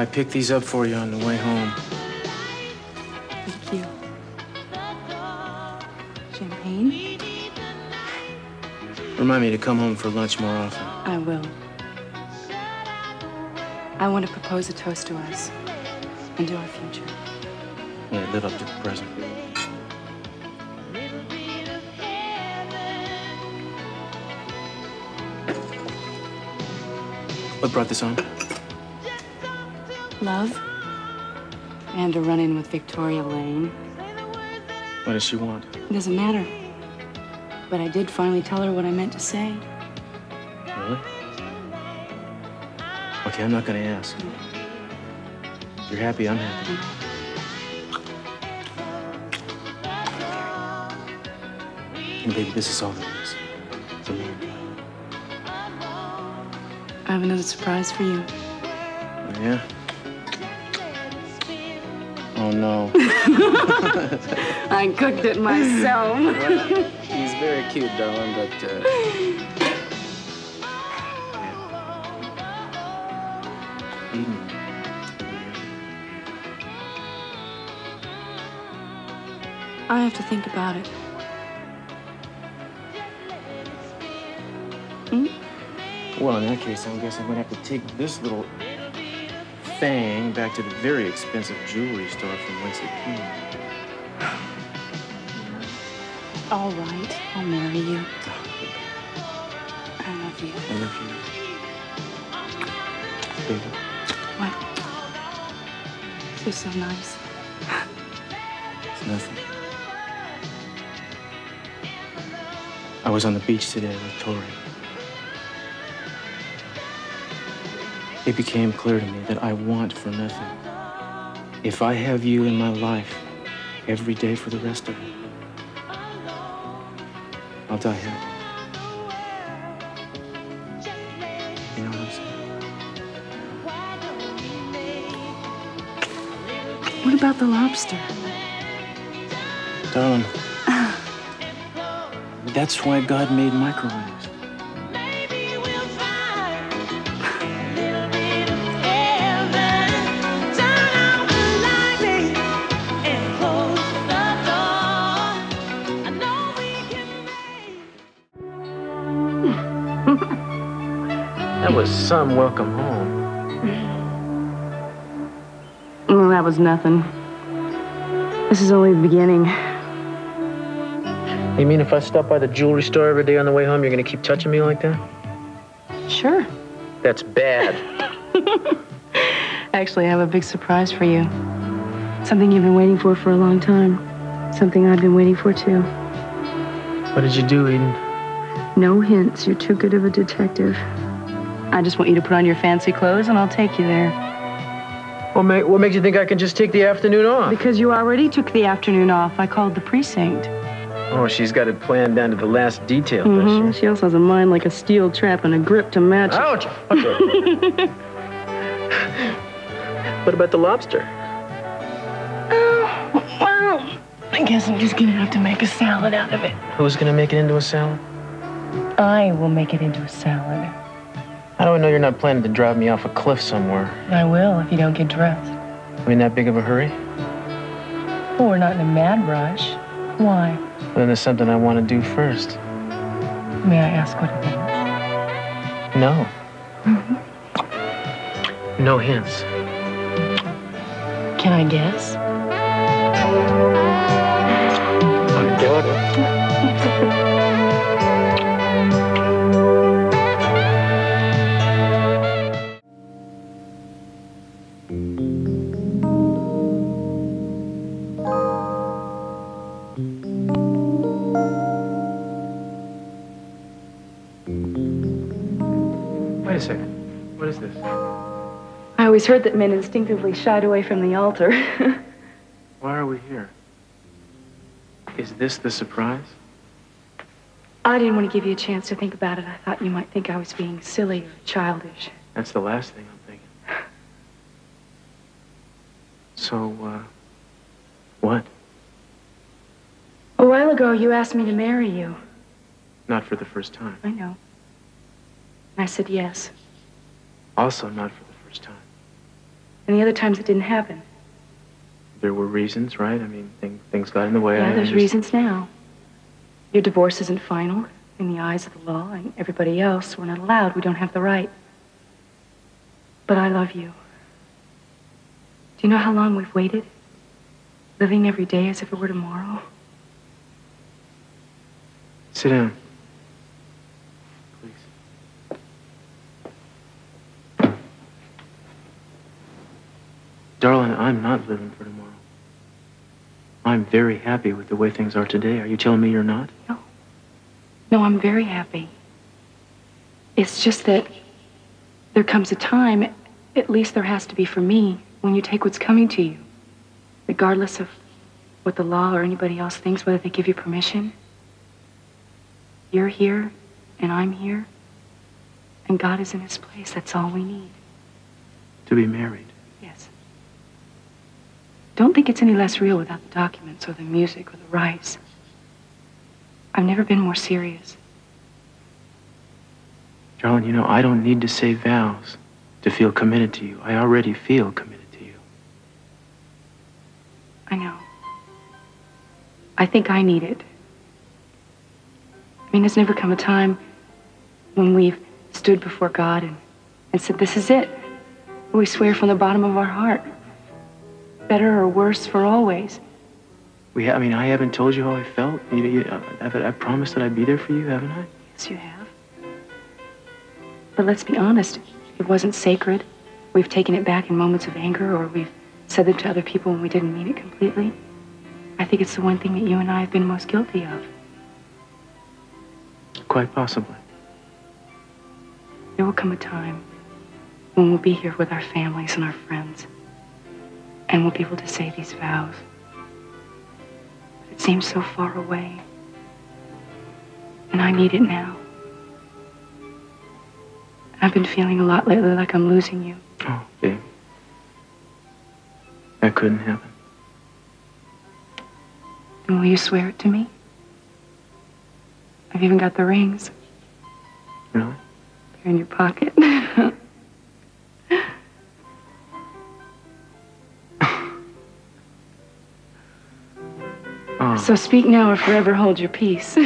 I picked these up for you on the way home. Thank you. Champagne? Remind me to come home for lunch more often. I will. I want to propose a toast to us and to our future. Yeah, live up to the present. What brought this on? Love. And a run-in with Victoria Lane. What does she want? It doesn't matter. But I did finally tell her what I meant to say. Really? Okay, I'm not gonna ask. If you're happy, I'm happy. And baby, this is all there is. For me. I have another surprise for you. Oh, yeah? Oh, no. I cooked it myself. Well, he's very cute, darling, but, I have to think about it. Well, in that case, I guess I'm gonna have to take this little thing back to the very expensive jewelry store from whence it came. All right, I'll marry you. I love you. I love you. Baby. What? You're so nice. It's nothing. I was on the beach today with Tori. It became clear to me that I want for nothing. If I have you in my life every day for the rest of it, I'll die happy. You know what I'm saying? What about the lobster? Darling, that's why God made microwaves. That was some welcome home. Well, that was nothing. This is only the beginning. You mean if I stop by the jewelry store every day on the way home, you're gonna keep touching me like that? Sure. That's bad. Actually, I have a big surprise for you. Something you've been waiting for a long time. Something I've been waiting for, too. What did you do, Eden? No hints. You're too good of a detective. I just want you to put on your fancy clothes, and I'll take you there. What makes you think I can just take the afternoon off? Because you already took the afternoon off. I called the precinct. Oh, she's got it planned down to the last detail, does she? She also has a mind like a steel trap and a grip to match it. Ouch! Okay. What about the lobster? Oh, well, I guess I'm just gonna have to make a salad out of it. Who's gonna make it into a salad? I will make it into a salad. How do I know you're not planning to drive me off a cliff somewhere? I will if you don't get dressed. Are we in that big of a hurry? Well, we're not in a mad rush. Why? Well, then there's something I want to do first. May I ask what it is? No. No hints. Can I guess? My daughter. Wait a second. What is this? I always heard that men instinctively shied away from the altar. Why are we here? Is this the surprise? I didn't want to give you a chance to think about it. I thought you might think I was being silly or childish. That's the last thing I'm thinking. So, what? A while ago, you asked me to marry you. Not for the first time. I know. And I said yes. Also not for the first time. And the other times it didn't happen. There were reasons, right? I mean, things got in the way. Yeah, there's reasons now. Your divorce isn't final in the eyes of the law, and everybody else. We're not allowed. We don't have the right. But I love you. Do you know how long we've waited? Living every day as if it were tomorrow. Sit down. Please. Darling, I'm not living for tomorrow. I'm very happy with the way things are today. Are you telling me you're not? No. No, I'm very happy. It's just that there comes a time, at least there has to be for me, when you take what's coming to you, regardless of what the law or anybody else thinks, whether they give you permission. You're here, and I'm here, and God is in his place. That's all we need. To be married? Yes. Don't think it's any less real without the documents or the music or the rights. I've never been more serious. Darling, you know, I don't need to say vows to feel committed to you. I already feel committed to you. I know. I think I need it. I mean, there's never come a time when we've stood before God and said, this is it. We swear from the bottom of our heart. Better or worse for always. I mean, I haven't told you how I felt. I promised that I'd be there for you, haven't I? Yes, you have. But let's be honest. It wasn't sacred. We've taken it back in moments of anger, or we've said it to other people when we didn't mean it completely. I think it's the one thing that you and I have been most guilty of. Quite possibly. There will come a time when we'll be here with our families and our friends, and we'll be able to say these vows. But it seems so far away, and I need it now. I've been feeling a lot lately like I'm losing you. Oh, babe. That couldn't happen. And will you swear it to me? I've even got the rings. Really? They're in your pocket. Oh. So speak now or forever hold your peace.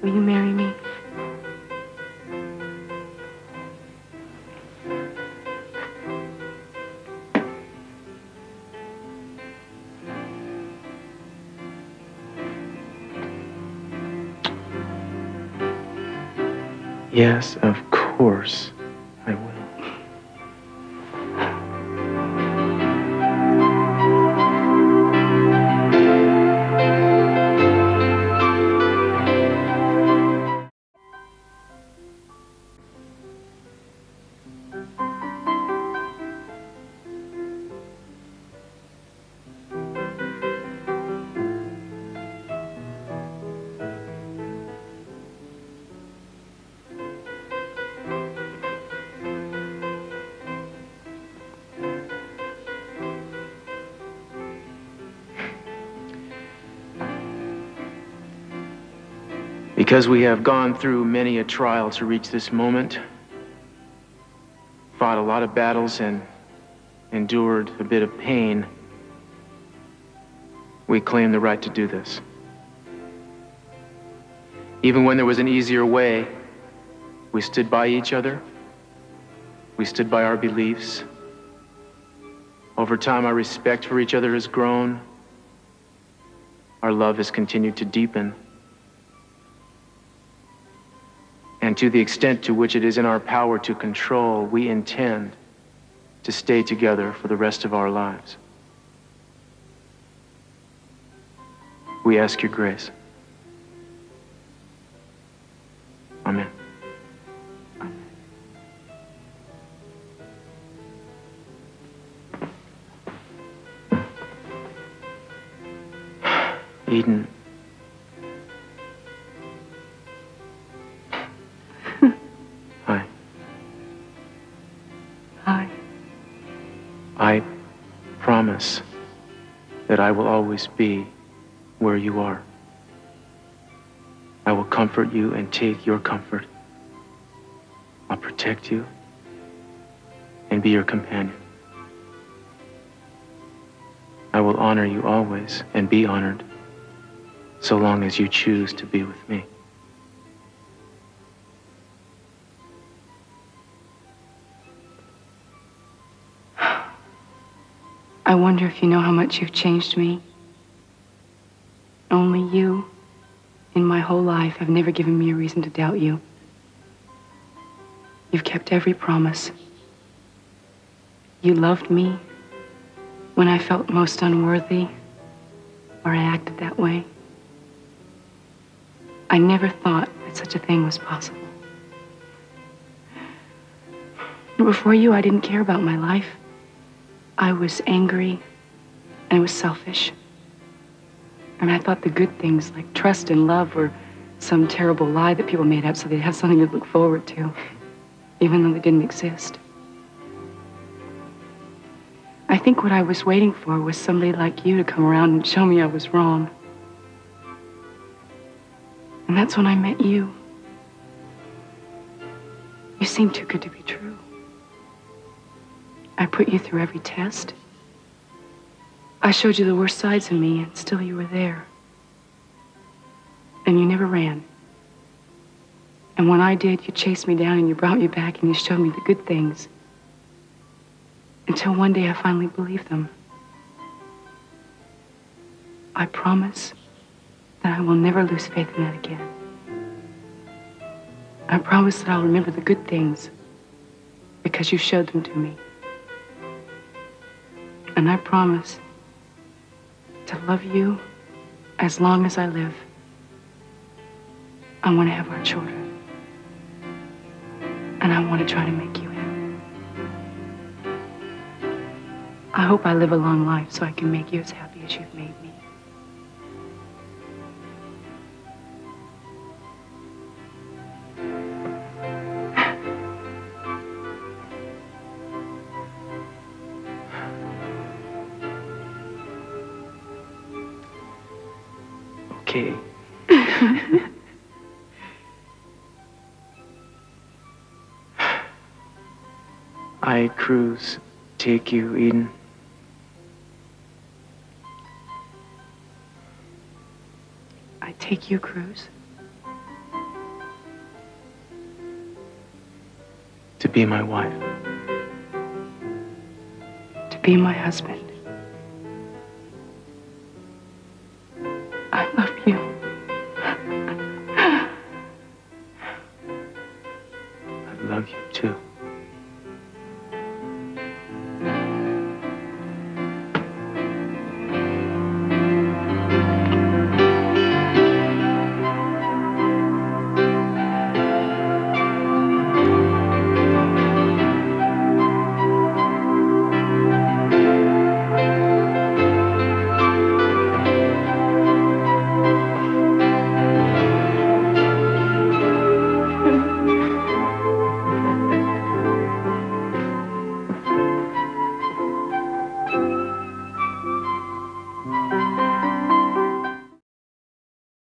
Will you marry me? Yes, of course I will. Because we have gone through many a trial to reach this moment, fought a lot of battles and endured a bit of pain, we claim the right to do this. Even when there was an easier way, we stood by each other. We stood by our beliefs. Over time, our respect for each other has grown. Our love has continued to deepen. And to the extent to which it is in our power to control, we intend to stay together for the rest of our lives. We ask your grace. Amen. Eden. Hi. Hi. I promise that I will always be where you are. I will comfort you and take your comfort. I'll protect you and be your companion. I will honor you always and be honored, so long as you choose to be with me. I wonder if you know how much you've changed me. Only you, in my whole life, have never given me a reason to doubt you. You've kept every promise. You loved me when I felt most unworthy, or I acted that way. I never thought that such a thing was possible. Before you, I didn't care about my life. I was angry, and I was selfish. And I thought the good things like trust and love were some terrible lie that people made up so they'd have something to look forward to, even though they didn't exist. I think what I was waiting for was somebody like you to come around and show me I was wrong. And that's when I met you. You seemed too good to be true. I put you through every test. I showed you the worst sides of me, and still you were there. And you never ran. And when I did, you chased me down and you brought me back and you showed me the good things. Until one day I finally believed them. I promise that I will never lose faith in that again. I promise that I'll remember the good things because you showed them to me. And I promise to love you as long as I live. I want to have our children. And I want to try to make you happy. I hope I live a long life so I can make you as happy as you've made me. Okay. I, Cruz, take you, Eden. I take you, Cruz, to be my wife. to be my husband.